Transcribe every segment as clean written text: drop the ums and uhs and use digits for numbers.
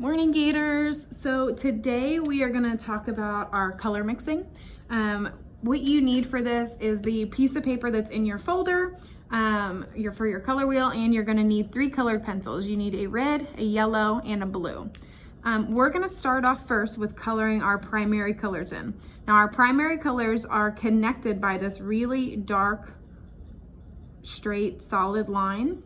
Morning Gators. So today we are going to talk about our color mixing. What you need for this is the piece of paper that's in your folder for your color wheel, and you're going to need 3 colored pencils. You need a red, a yellow, and a blue. We're going to start off first with coloring our primary colors in. Now our primary colors are connected by this really dark, straight, solid line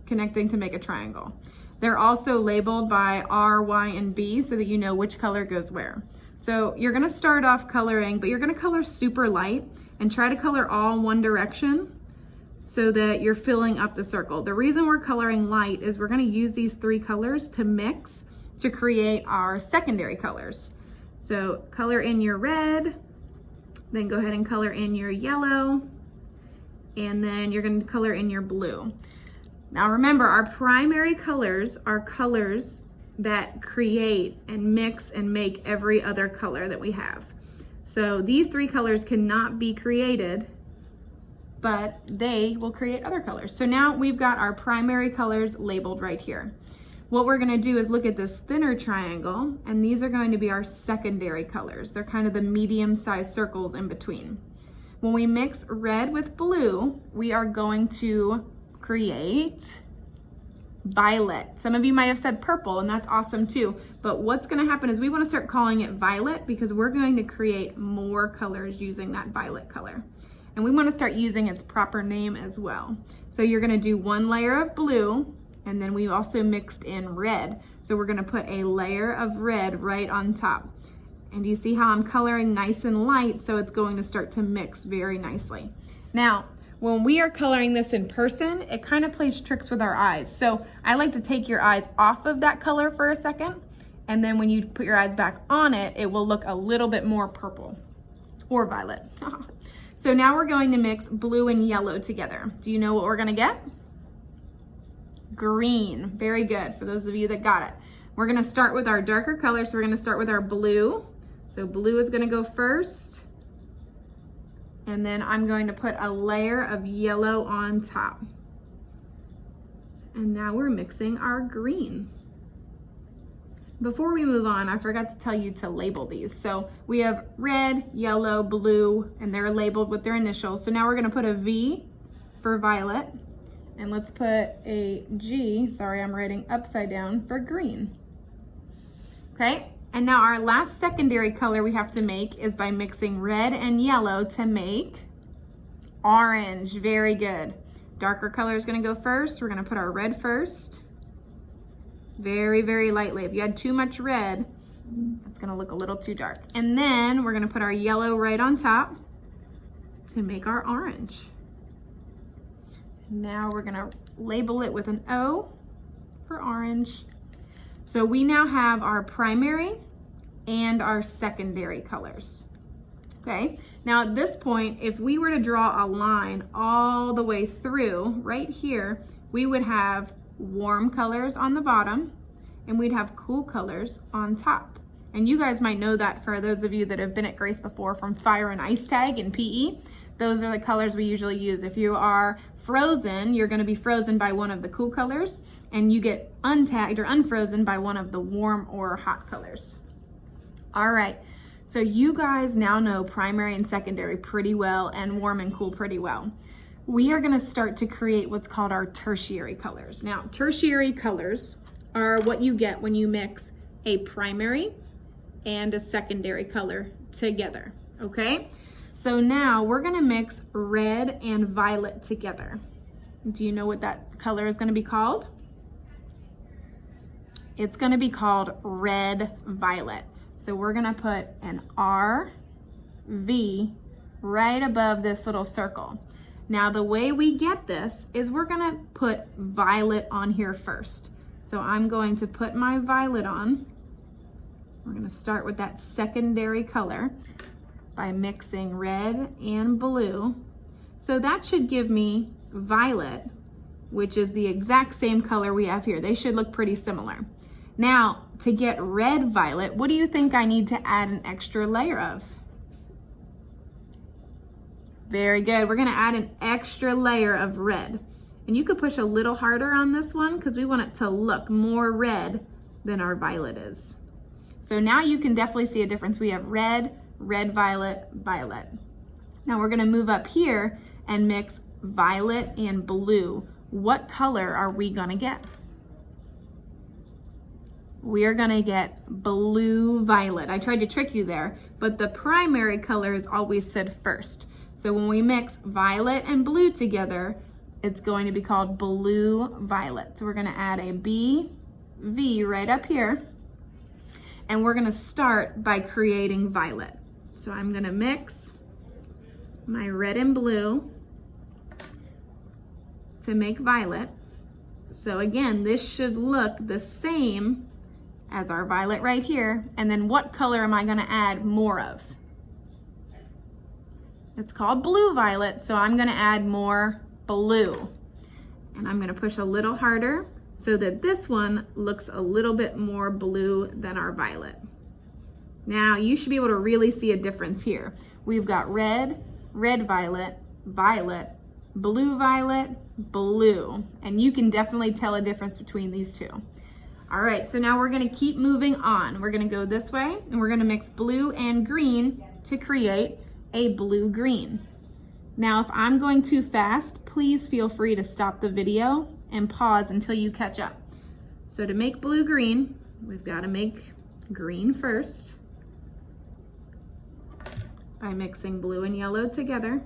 connecting to make a triangle. They're also labeled by R, Y, and B so that you know which color goes where. So you're gonna start off coloring, but you're gonna color super light and try to color all one direction so that you're filling up the circle. The reason we're coloring light is we're gonna use these 3 colors to mix to create our secondary colors. So color in your red, then go ahead and color in your yellow, and then you're gonna color in your blue. Now remember, our primary colors are colors that create and mix and make every other color that we have. So these 3 colors cannot be created, but they will create other colors. So now we've got our primary colors labeled right here. What we're gonna do is look at this thinner triangle, and these are going to be our secondary colors. They're kind of the medium-sized circles in between. When we mix red with blue, we are going to create violet. Some of you might have said purple, and that's awesome too. But what's going to happen is we want to start calling it violet because we're going to create more colors using that violet color. And we want to start using its proper name as well. So you're going to do 1 layer of blue, and then we also mixed in red. So we're going to put a layer of red right on top. And you see how I'm coloring nice and light, so it's going to start to mix very nicely. Now, when we are coloring this in person, it kind of plays tricks with our eyes. So I like to take your eyes off of that color for a second, and then when you put your eyes back on it, it will look a little bit more purple or violet. So now we're going to mix blue and yellow together. Do you know what we're gonna get? Green. Very good, for those of you that got it. We're gonna start with our darker color, so we're gonna start with our blue. So blue is gonna go first. And then I'm going to put a layer of yellow on top. And now we're mixing our green. Before we move on, I forgot to tell you to label these. So we have red, yellow, blue, and they're labeled with their initials. So now we're gonna put a V for violet, and let's put a G, sorry, I'm writing upside down, for green. Okay? And now our last secondary color we have to make is by mixing red and yellow to make orange. Very good. Darker color is going to go first. We're going to put our red first. Very, very lightly. If you had too much red, it's going to look a little too dark. And then we're going to put our yellow right on top to make our orange. Now we're going to label it with an O for orange. So we now have our primary and our secondary colors. Okay, now at this point, if we were to draw a line all the way through right here, we would have warm colors on the bottom and we'd have cool colors on top. And you guys might know that for those of you that have been at Grace before from fire and ice tag in PE. Those are the colors we usually use. If you are frozen, you're going to be frozen by one of the cool colors, and you get untagged or unfrozen by one of the warm or hot colors. All right, so you guys now know primary and secondary pretty well, and warm and cool pretty well. We are going to start to create what's called our tertiary colors. Now, tertiary colors are what you get when you mix a primary and a secondary color together, okay? So now we're gonna mix red and violet together. Do you know what that color is gonna be called? It's gonna be called red violet. So we're gonna put an RV right above this little circle. Now the way we get this is we're gonna put violet on here first. So I'm going to put my violet on. We're gonna start with that secondary color by mixing red and blue. So that should give me violet, which is the exact same color we have here. They should look pretty similar. Now, to get red violet, what do you think I need to add an extra layer of? Very good. We're gonna add an extra layer of red. And you could push a little harder on this one because we want it to look more red than our violet is. So now you can definitely see a difference. We have red, red, violet, violet. Now we're gonna move up here and mix violet and blue. What color are we gonna get? We are gonna get blue violet. I tried to trick you there, but the primary color is always said first. So when we mix violet and blue together, it's going to be called blue violet. So we're gonna add a BV right up here, and we're gonna start by creating violet. So I'm gonna mix my red and blue to make violet. So again, this should look the same as our violet right here. And then what color am I gonna add more of? It's called blue violet, so I'm gonna add more blue. And I'm gonna push a little harder so that this one looks a little bit more blue than our violet. Now you should be able to really see a difference here. We've got red, red violet, violet, blue violet, blue. And you can definitely tell a difference between these two. All right, so now we're gonna keep moving on. We're gonna go this way and we're gonna mix blue and green to create a blue-green. Now, if I'm going too fast, please feel free to stop the video and pause until you catch up. So to make blue-green, we've gotta make green first by mixing blue and yellow together.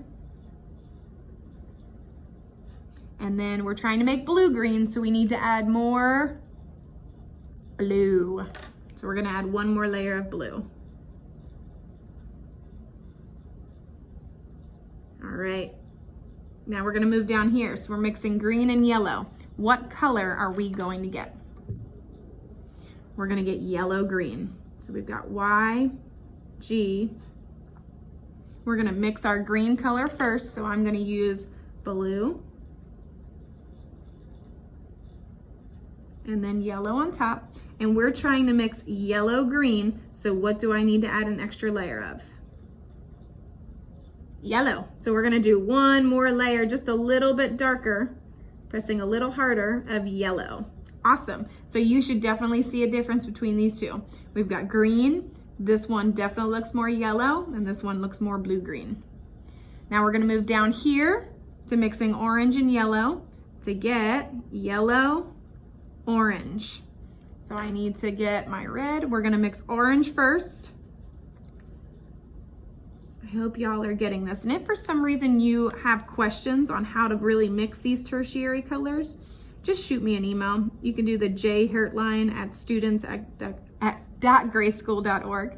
And then we're trying to make blue-green, so we need to add more blue. So we're gonna add one more layer of blue. All right, now we're gonna move down here. So we're mixing green and yellow. What color are we going to get? We're gonna get yellow-green. So we've got Y, G. We're gonna mix our green color first. So I'm gonna use blue and then yellow on top. And we're trying to mix yellow-green. So what do I need to add an extra layer of? Yellow. So we're gonna do one more layer, just a little bit darker, pressing a little harder of yellow. Awesome. So you should definitely see a difference between these two. We've got green. This one definitely looks more yellow, and this one looks more blue-green. Now we're gonna move down here to mixing orange and yellow to get yellow, orange. So I need to get my red. We're gonna mix orange first. I hope y'all are getting this. And if for some reason you have questions on how to really mix these tertiary colors, just shoot me an email. You can do the jhertline@students@grayschool.org.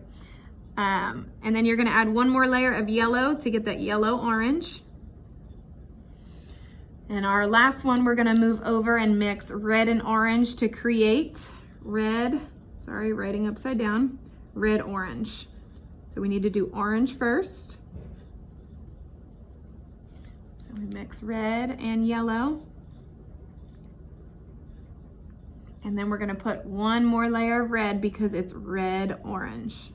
And then you're gonna add one more layer of yellow to get that yellow orange. And our last one, we're gonna move over and mix red and orange to create red, sorry, writing upside down, red orange. So we need to do orange first. So we mix red and yellow. And then we're gonna put one more layer of red because it's red orange.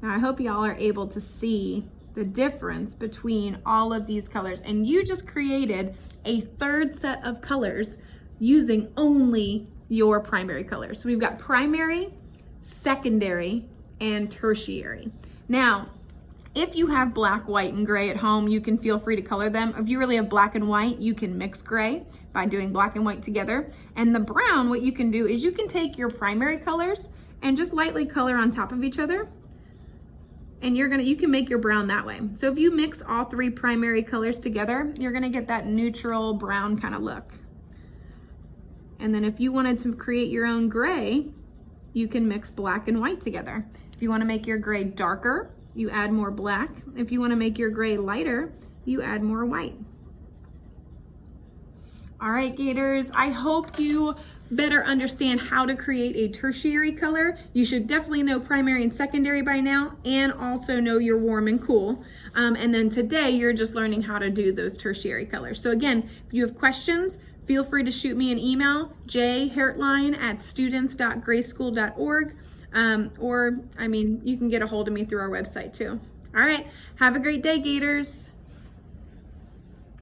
Now I hope y'all are able to see the difference between all of these colors. And you just created a third set of colors using only your primary colors. So we've got primary, secondary, and tertiary. Now, if you have black, white, and gray at home, you can feel free to color them. If you really have black and white, you can mix gray by doing black and white together. And the brown, what you can do is you can take your primary colors and just lightly color on top of each other. And you can make your brown that way. So if you mix all three primary colors together, you're gonna get that neutral brown kind of look. And then if you wanted to create your own gray, you can mix black and white together. If you wanna make your gray darker, you add more black. If you wanna make your gray lighter, you add more white. All right, Gators, I hope you better understand how to create a tertiary color. You should definitely know primary and secondary by now, and also know your warm and cool. And then today you're just learning how to do those tertiary colors. So again, if you have questions, feel free to shoot me an email, jhertline@students.grayschool.org. Or you can get a hold of me through our website too. All right, have a great day, Gators.